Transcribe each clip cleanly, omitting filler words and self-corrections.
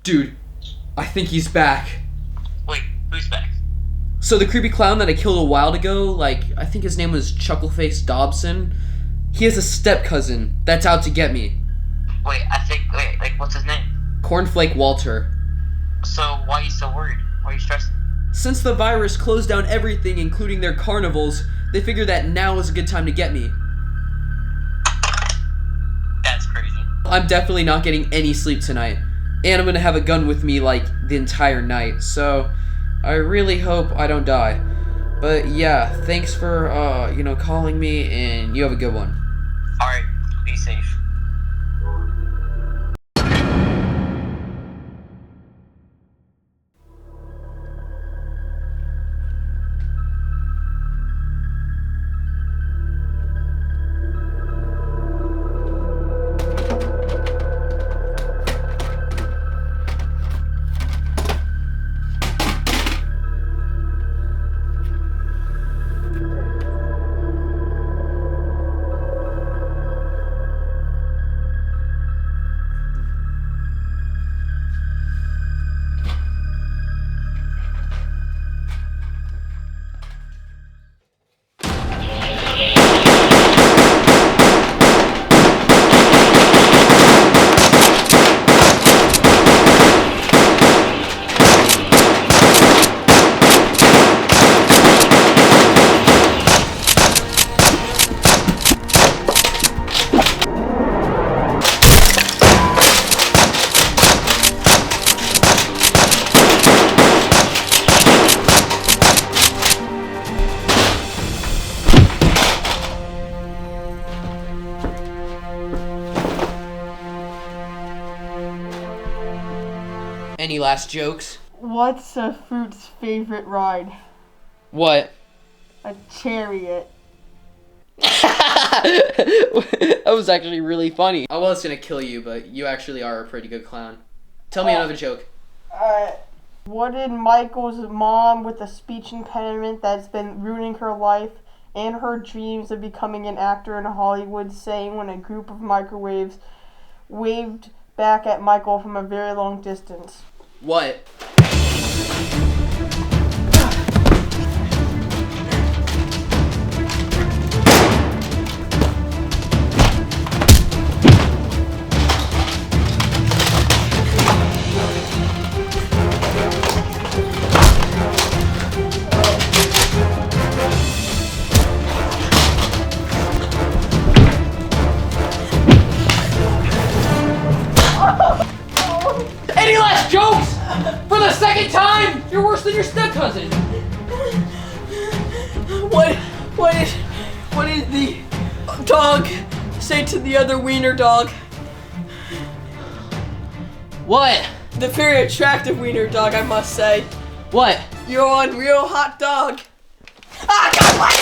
Dude, I think he's back. Wait, who's back? So the creepy clown that I killed a while ago, I think his name was Chuckleface Dobson, he has a step-cousin that's out to get me. Wait, what's his name? Cornflake Walter. So, why are you so worried? Why are you stressing? Since the virus closed down everything, including their carnivals, they figured that now is a good time to get me. That's crazy. I'm definitely not getting any sleep tonight. And I'm gonna have a gun with me, the entire night. So, I really hope I don't die. But yeah, thanks for, calling me, and you have a good one. Alright, be safe. Any last jokes? What's a fruit's favorite ride? What? A chariot. That was actually really funny. I was gonna kill you, but you actually are a pretty good clown. Tell me another joke. What did Michael's mom with a speech impediment that's been ruining her life and her dreams of becoming an actor in Hollywood say when a group of microwaves waved back at Michael from a very long distance? What? Any last jokes? For the second time! You're worse than your step-cousin! What did the dog say to the other wiener dog? What? The very attractive wiener dog, I must say. What? You're one real hot dog. Ah, God, what?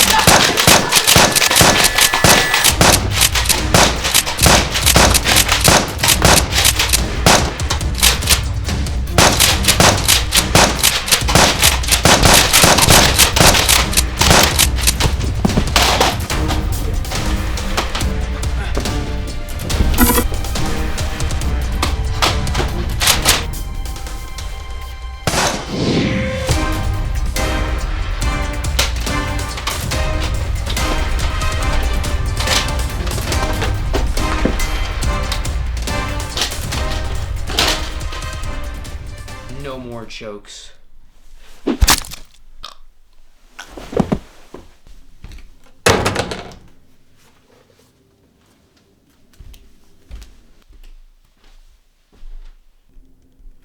No more jokes.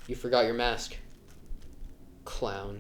You forgot your mask, clown.